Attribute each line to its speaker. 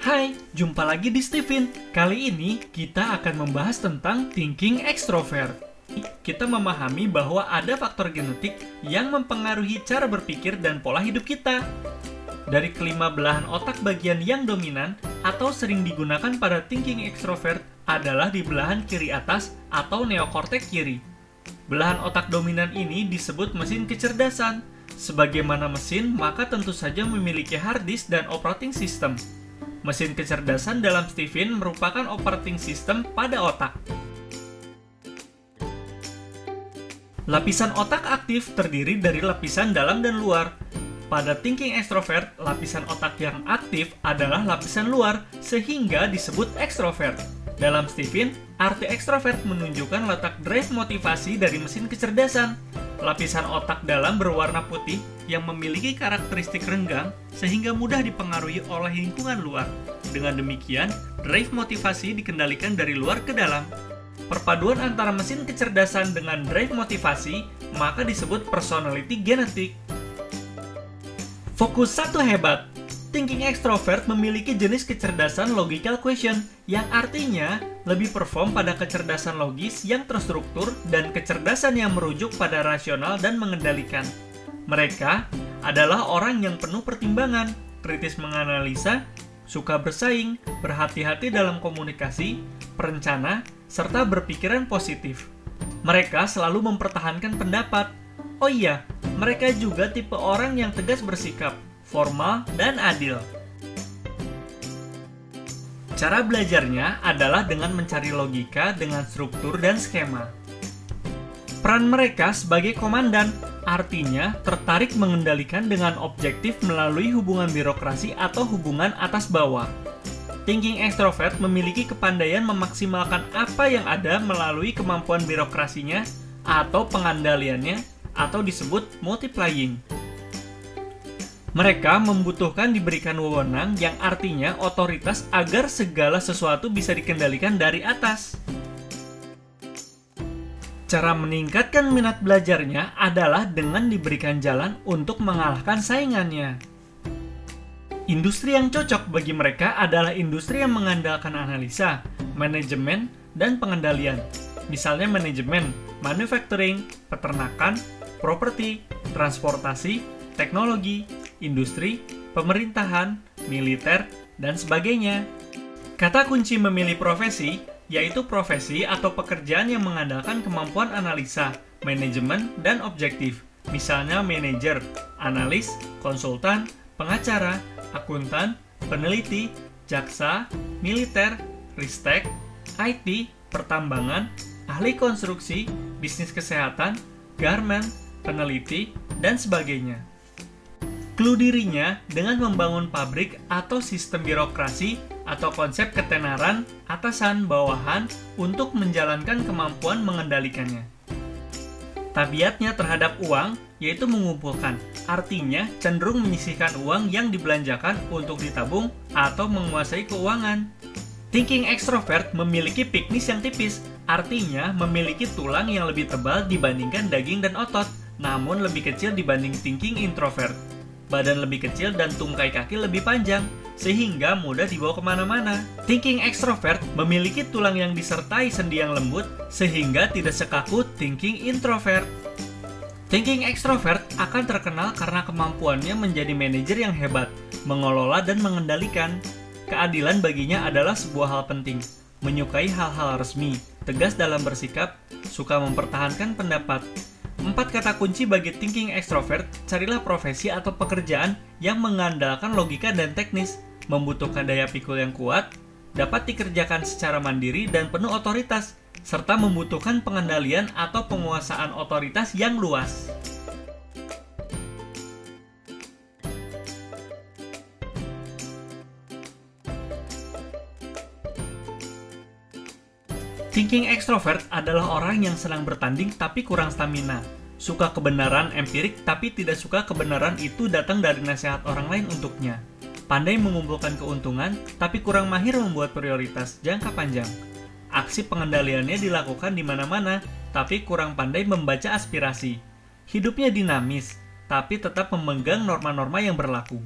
Speaker 1: Hai, jumpa lagi di Steven. Kali ini kita akan membahas tentang thinking extrovert. Kita memahami bahwa ada faktor genetik yang mempengaruhi cara berpikir dan pola hidup kita. Dari kelima belahan otak bagian yang dominan atau sering digunakan pada thinking extrovert adalah di belahan kiri atas atau neokortek kiri. Belahan otak dominan ini disebut mesin kecerdasan. Sebagaimana mesin, maka tentu saja memiliki hard disk dan operating system. Mesin kecerdasan dalam Steven merupakan operating system pada otak. Lapisan otak aktif terdiri dari lapisan dalam dan luar. Pada thinking extrovert, lapisan otak yang aktif adalah lapisan luar, sehingga disebut extrovert. Dalam Steven, arti extrovert menunjukkan letak drive motivasi dari mesin kecerdasan. Lapisan otak dalam berwarna putih yang memiliki karakteristik renggang sehingga mudah dipengaruhi oleh lingkungan luar. Dengan demikian, drive motivasi dikendalikan dari luar ke dalam. Perpaduan antara mesin kecerdasan dengan drive motivasi maka disebut personality genetik. Fokus satu hebat. Thinking extrovert memiliki jenis kecerdasan logical question, yang artinya lebih perform pada kecerdasan logis yang terstruktur dan kecerdasan yang merujuk pada rasional dan mengendalikan. Mereka adalah orang yang penuh pertimbangan, kritis menganalisa, suka bersaing, berhati-hati dalam komunikasi, perencana, serta berpikiran positif. Mereka selalu mempertahankan pendapat. Oh iya, mereka juga tipe orang yang tegas bersikap, formal, dan adil. Cara belajarnya adalah dengan mencari logika dengan struktur dan skema. Peran mereka sebagai komandan, artinya tertarik mengendalikan dengan objektif melalui hubungan birokrasi atau hubungan atas bawah. Thinking extrovert memiliki kepandaian memaksimalkan apa yang ada melalui kemampuan birokrasinya atau pengandaliannya, atau disebut multiplying. Mereka membutuhkan diberikan wewenang yang artinya otoritas agar segala sesuatu bisa dikendalikan dari atas. Cara meningkatkan minat belajarnya adalah dengan diberikan jalan untuk mengalahkan saingannya. Industri yang cocok bagi mereka adalah industri yang mengandalkan analisa, manajemen, dan pengendalian. Misalnya manajemen, manufacturing, peternakan, properti, transportasi, teknologi, industri, pemerintahan, militer, dan sebagainya. Kata kunci memilih profesi yaitu profesi atau pekerjaan yang mengandalkan kemampuan analisa, manajemen, dan objektif. Misalnya manajer, analis, konsultan, pengacara, akuntan, peneliti, jaksa, militer, ristek, IT, pertambangan, ahli konstruksi, bisnis kesehatan, garmen, peneliti, dan sebagainya. Clue dirinya dengan membangun pabrik atau sistem birokrasi atau konsep ketenaran atasan-bawahan untuk menjalankan kemampuan mengendalikannya. Tabiatnya terhadap uang yaitu mengumpulkan, artinya cenderung menyisihkan uang yang dibelanjakan untuk ditabung atau menguasai keuangan. Thinking extrovert memiliki piknis yang tipis, artinya memiliki tulang yang lebih tebal dibandingkan daging dan otot, namun lebih kecil dibanding thinking introvert. Badan lebih kecil dan tungkai kaki lebih panjang, sehingga mudah dibawa kemana-mana. Thinking extrovert memiliki tulang yang disertai sendi yang lembut, sehingga tidak sekaku thinking introvert. Thinking extrovert akan terkenal karena kemampuannya menjadi manajer yang hebat, mengelola dan mengendalikan. Keadilan baginya adalah sebuah hal penting, menyukai hal-hal resmi, tegas dalam bersikap, suka mempertahankan pendapat. 4 kata kunci bagi thinking extrovert, carilah profesi atau pekerjaan yang mengandalkan logika dan teknis, membutuhkan daya pikul yang kuat, dapat dikerjakan secara mandiri dan penuh otoritas, serta membutuhkan pengendalian atau penguasaan otoritas yang luas. Thinking extrovert adalah orang yang senang bertanding tapi kurang stamina. Suka kebenaran empirik tapi tidak suka kebenaran itu datang dari nasihat orang lain untuknya. Pandai mengumpulkan keuntungan tapi kurang mahir membuat prioritas jangka panjang. Aksi pengendaliannya dilakukan di mana-mana tapi kurang pandai membaca aspirasi. Hidupnya dinamis tapi tetap memegang norma-norma yang berlaku.